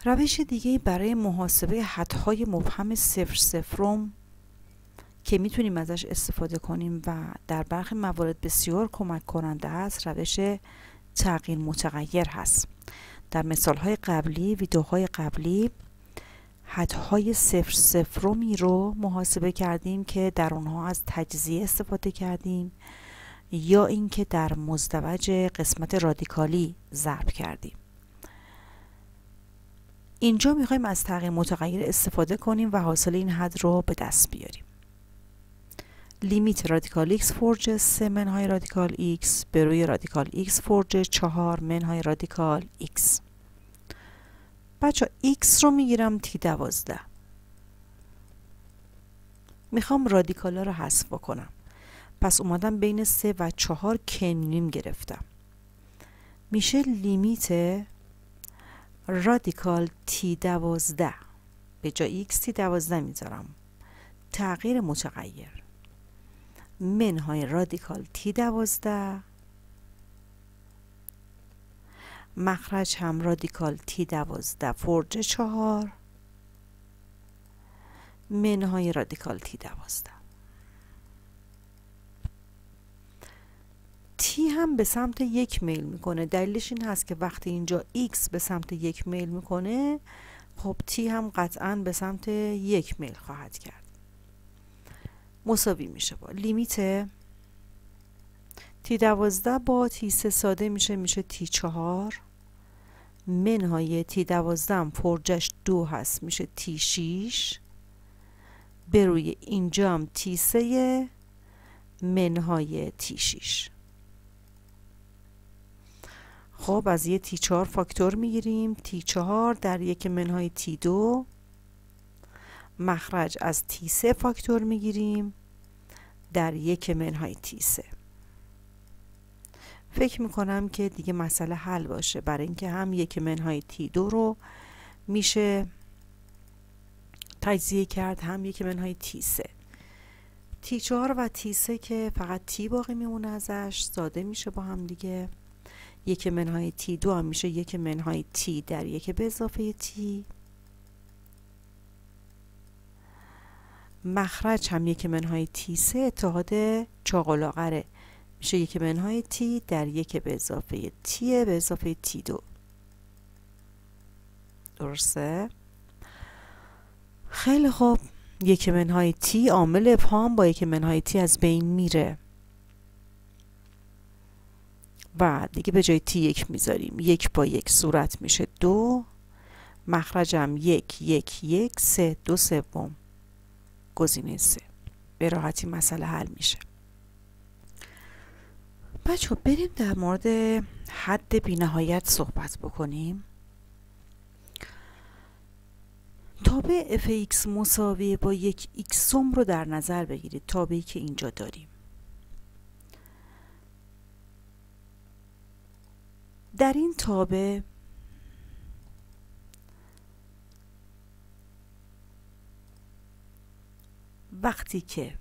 روش دیگه برای محاسبه حدهای مبهم صفر صفرم که میتونیم ازش استفاده کنیم و در برخی موارد بسیار کمک کننده است روش تغییر متغیر هست. در مثالهای قبلی، ویدیوهای قبلی، حدهای صفر صفرمی رو محاسبه کردیم که در اونها از تجزیه استفاده کردیم یا اینکه در مزدوج قسمت رادیکالی ضرب کردیم. اینجا میخوایم از تغییر متغیر استفاده کنیم و حاصل این حد رو به دست بیاریم. لیمیت رادیکال x فرج 3 منهای رادیکال x به روی رادیکال x فرج 4 منهای رادیکال x. بچه x رو میگیرم t12. میخوام رادیکالا رو حذف بکنم. پس اومدم بین 3 و 4 کنیم گرفتم. میشه لیمیت رادیکال t12 به جای x t12 میذارم. تغییر متغیر منهای رادیکال t12 مخرج هم رادیکال t12 فرج 4 منهای رادیکال t12. t هم به سمت 1 میل میکنه. دلیلش این هست که وقتی اینجا x به سمت 1 میل میکنه، خب t هم قطعاً به سمت 1 میل خواهد کرد. مساوی میشه با لیمیت t12 با t3 ساده میشه t4 منهای t12 فرجش 2 هست میشه t6 به روی اینجا هم t3 منهای t6. خب از یه t4 فاکتور میگیریم. t4 در 1 منهای t2 مخرج از t3 فاکتور میگیریم در 1 منهای t3. فکر میکنم که دیگه مسئله حل باشه، برای اینکه هم 1 منهای t2 رو میشه تجزیه کرد، هم 1 منهای t3. t4 و t3 که فقط t باقی میمونه ازش ساده میشه با هم دیگه. 1 منهای t2 هم میشه 1 منهای t در 1 به اضافه t. مخرج هم 1 منهای t3 اتحاد چاق‌ولاغره میشه 1 منهای t در 1 به اضافه t به اضافه t2. درسته؟ خیلی خوب. 1 منهای t عامل ابهام با 1 منهای t از بین میره و دیگه به جای t 1 میذاریم. 1 با 1 صورت میشه 2. مخرجم 1 1 1 3 2 سوم گزینه 3. به راحتی مسئله حل میشه. بچه بریم در مورد حد بی‌نهایت صحبت بکنیم. تابع fx مساوی با یک x رو در نظر بگیرید. تابعی که اینجا داریم. در این تابع وقتی که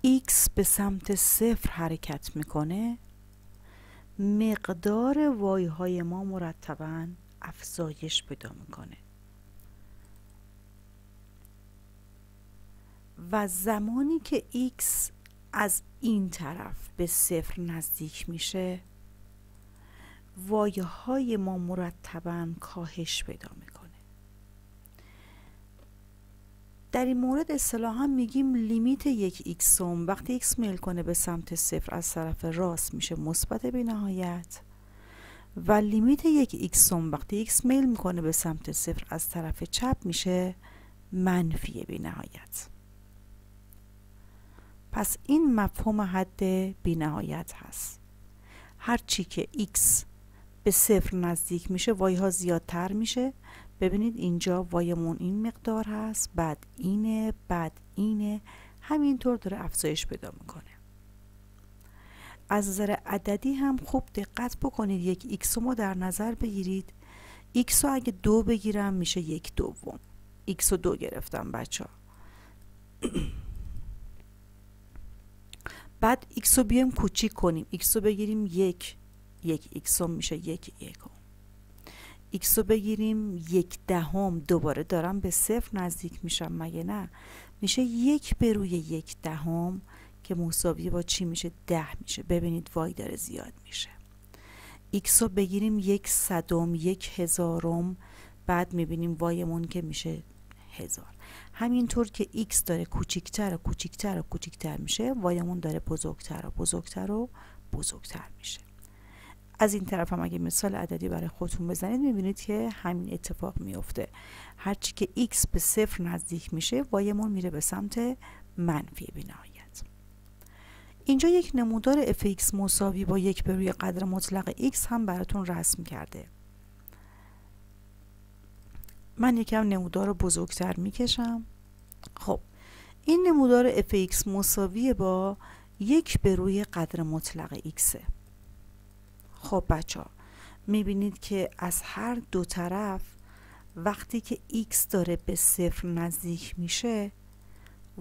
x به سمت 0 حرکت میکنه، مقدار وای های ما مرتباً افزایش پیدا میکنه و زمانی که x از این طرف به 0 نزدیک میشه، وایه های ما مرتباً کاهش پیدا میکنه. در این مورد اصطلاحاً میگیم لیمیت یک x وقتی x میل کنه به سمت 0 از طرف راست میشه مثبت بی‌نهایت و لیمیت یک x وقتی x میل میکنه به سمت 0 از طرف چپ میشه منفی بی‌نهایت. پس این مفهوم حد بی‌نهایت هست. هرچی که x به 0 نزدیک میشه وایه ها زیادتر میشه. ببینید اینجا وایمون این مقدار هست، بعد اینه، بعد اینه، همینطور داره افزایش پیدا میکنه. از نظر عددی هم خوب دقت بکنید. یک x رو در نظر بگیرید. x رو اگه 2 بگیرم میشه 1/2. x رو 2 گرفتم بچه ها. بعد x رو بیایم کوچیک کنیم. x رو بگیریم 1 یک ایکسوم میشه یک یکم. ایکس رو بگیریم 1/10 دوباره دارم به 0 نزدیک میشم مگه نه؟ میشه 1/1/10 که مساوی با چی میشه؟ 10 میشه. ببینید وای داره زیاد میشه. ایکس رو بگیریم 1/100 1/1000، بعد میبینیم وایمون که میشه 1000. همینطور که ایکس داره کوچیکتر و کوچیکتر و کوچیکتر میشه، وایمون داره بزرگتر و بزرگتر و بزرگتر میشه. از این طرف هم اگه مثال عددی برای خودتون بزنید میبینید که همین اتفاق میفته. هرچی که x به 0 نزدیک میشه وایمون میره به سمت منفی بی‌نهایت. اینجا یک نمودار fx مساوی با 1/روی قدر مطلق x هم براتون رسم کرده. من یکم نمودار رو بزرگتر میکشم. خب این نمودار fx مساوی با 1/روی قدر مطلق x. خب بچه ها میبینید که از هر دو طرف وقتی که x داره به 0 نزدیک میشه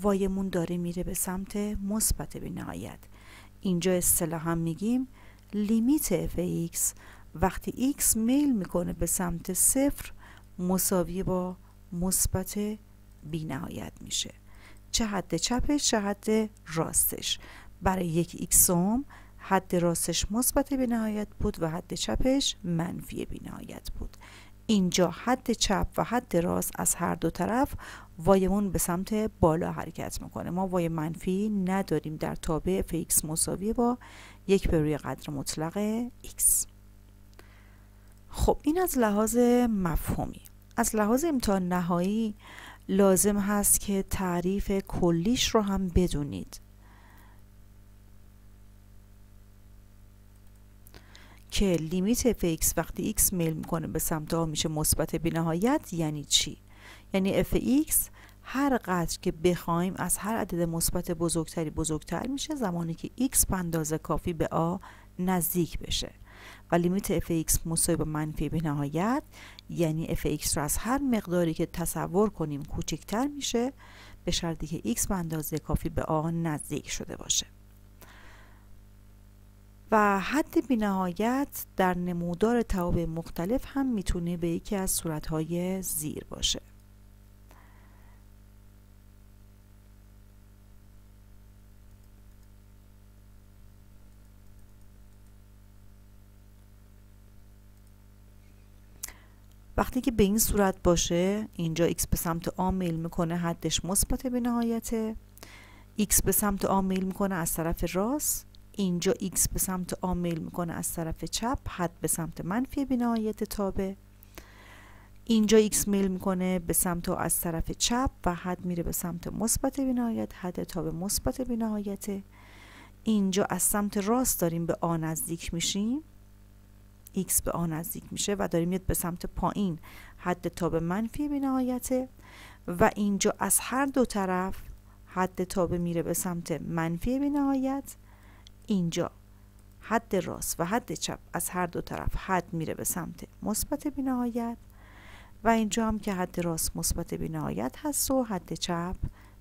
وایمون داره میره به سمت مثبت بی‌نهایت. اینجا اصطلاحاً میگیم لیمیت fx وقتی x میل میکنه به سمت 0 مساوی با مثبت بی‌نهایت میشه. چه حد چپش چه حد راستش. برای یک ایکسوم حد راستش مثبت بی‌نهایت بود و حد چپش منفی بی‌نهایت بود. اینجا حد چپ و حد راست از هر دو طرف وایمون به سمت بالا حرکت میکنه. ما وای منفی نداریم در تابع fx مساوی با 1/روی قدر مطلق x. خب این از لحاظ مفهومی. از لحاظ امتحان نهایی لازم هست که تعریف کلیش رو هم بدونید که لیمیت fx وقتی x میل میکنه به سمت آ میشه مثبت بی‌نهایت یعنی چی؟ یعنی fx هر قدر که بخوایم از هر عدد مثبت بزرگتری بزرگتر میشه زمانی که x به اندازه کافی به آ نزدیک بشه. و لیمیت fx مساوی با منفی بی‌نهایت یعنی fx رو از هر مقداری که تصور کنیم کوچکتر میشه به شرطی که x به اندازه کافی به آ نزدیک شده باشه. و حد بی‌نهایت در نمودار توابع مختلف هم میتونه به یکی از صورتهای زیر باشه. وقتی که به این صورت باشه اینجا x به سمت آ میل میکنه حدش مثبت بی‌نهایته، x به سمت آ میل میکنه از طرف راست، اینجا x به سمت آ میل میکنه از طرف چپ حد به سمت منفی بی‌نهایت تابع، اینجا x میل میکنه به سمت آ از طرف چپ و حد میره به سمت مثبت بی‌نهایت، حد تابع مثبت بی‌نهایته. اینجا از سمت راست داریم به آ نزدیک میشیم، x به آ نزدیک میشه و داریم میاد به سمت پایین، حد تابع منفی بی‌نهایته. و اینجا از هر دو طرف حد تابع میره به سمت منفی بی‌نهایت. اینجا حد راست و حد چپ از هر دو طرف حد میره به سمت مثبت بی‌نهایت و اینجا هم که حد راست مثبت بی‌نهایت هست و حد چپ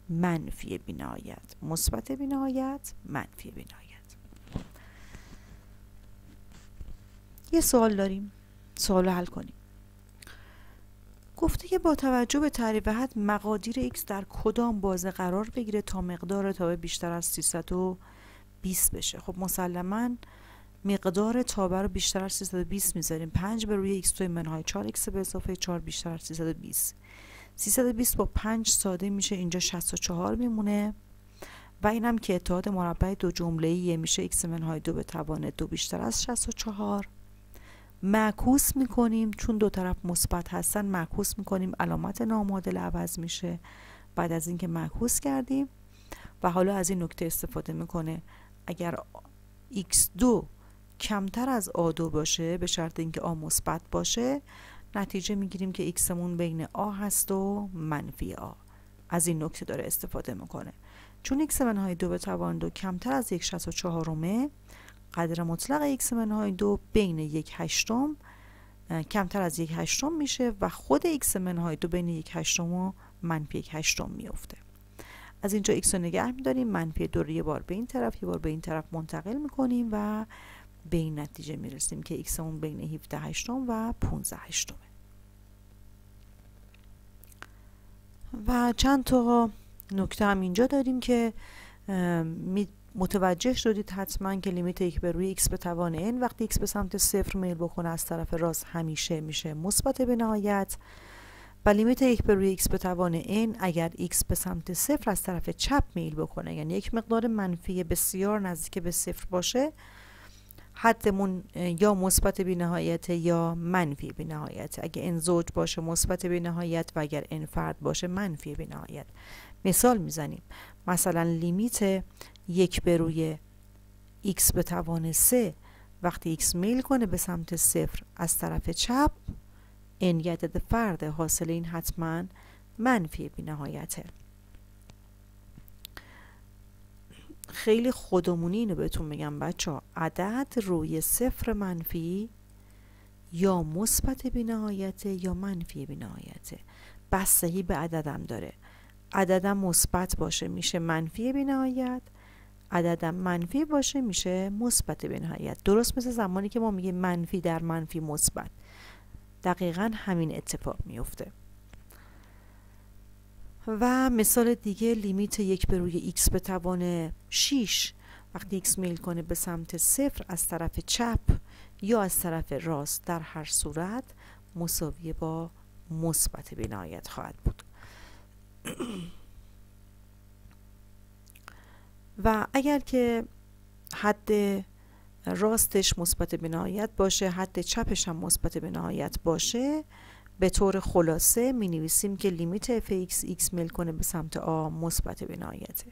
منفی بی‌نهایت، مثبت بی‌نهایت، منفی بی‌نهایت. یه سوال داریم، سوال رو حل کنیم. گفته که با توجه به تعریف حد مقادیر x در کدام بازه قرار بگیره تا مقدار تابع بیشتر از 320 بشه. خب مسلماً مقدار تابع رو بیشتر از 320 میذاریم. 5/روی x منهای 4x به اضافه 4 بیشتر از 320. 320 با 5 ساده میشه، اینجا 64 میمونه و اینم که اتحاد مربع دو جمله‌ای میشه x منهای 2 به توان 2 بیشتر از 64. معکوس میکنیم چون دو طرف مثبت هستن، معکوس میکنیم علامت نامعادل عوض میشه. بعد از اینکه معکوس کردیم و حالا از این نکته استفاده میکنه اگر x2 کمتر از a2 باشه به شرط اینکه a مثبت باشه نتیجه میگیریم که x مون بین a هست و منفی a. از این نکته داره استفاده میکنه چون x منهای 2 به توان 2 کمتر از 1/64 قدر مطلق x منهای 2 بین 1/8 کمتر از 1/8 میشه و خود x منهای 2 بین 1/8 و منفی 1/8 میفته. از اینجا x رو نگه میداریم، منفی 2 رو یه بار به این طرف یه بار به این طرف منتقل میکنیم و به این نتیجه میرسیم که x اون بین 17 هشتم و 15 هشتمه. و چند تا نکته هم اینجا داریم که متوجه شدید حتما که لیمیت 1 به روی x به توان n وقتی x به سمت 0 میل بکنه از طرف راست همیشه میشه مثبت بی‌نهایت، و لیمیت 1 به روی x به توان n اگر x به سمت 0 از طرف چپ میل بکنه، یعنی یک مقدار منفی بسیار نزدیک به 0 باشه، حدمون یا مثبت بی‌نهایت یا منفی بی‌نهایت. اگه n زوج باشه مثبت بی‌نهایت و اگر n فرد باشه منفی بی‌نهایت. مثال میزنیم، مثلا لیمیت 1 به روی x به توان 3 وقتی x میل کنه به سمت 0 از طرف چپ، n یه عدد فرده، حاصل این حتما منفی بی‌نهایته. خیلی خودمونی اینو بهتون میگم بچه ها، عدد روی 0 منفی یا مثبت بی‌نهایت یا منفی بی‌نهایته، بستگی به عددم داره. عددم مثبت باشه میشه منفی بی‌نهایت، عددم منفی باشه میشه مثبت بی‌نهایت. درست مثل زمانی که ما میگیم منفی در منفی مثبت، دقیقا همین اتفاق میفته. و مثال دیگه لیمیت 1 به روی x به توان 6 وقتی x میل کنه به سمت 0 از طرف چپ یا از طرف راست، در هر صورت مساوی با مثبت بی‌نهایت خواهد بود. و اگر که حد راستش مثبت بی‌نهایت باشه، حد چپش هم مثبت بی‌نهایت باشه، به طور خلاصه می نویسیم که لیمیت f(x) میل کنه به سمت a مثبت بی‌نهایته.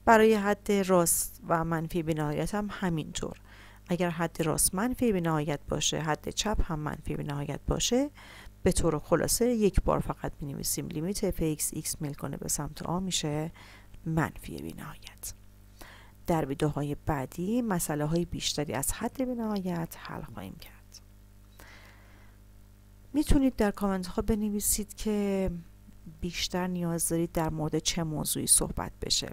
برای حد راست و منفی بی‌نهایت هم همینطور. اگر حد راست منفی بی‌نهایت باشه، حد چپ هم منفی بی‌نهایت باشه، به طور خلاصه یک بار فقط می نویسیم لیمیت f(x) میل کنه به سمت a میشه منفی بی‌نهایت. در ویدیوهای بعدی مسئله های بیشتری از حد بی‌نهایت حل خواهیم کرد. میتونید در کامنت ها بنویسید که بیشتر نیاز دارید در مورد چه موضوعی صحبت بشه.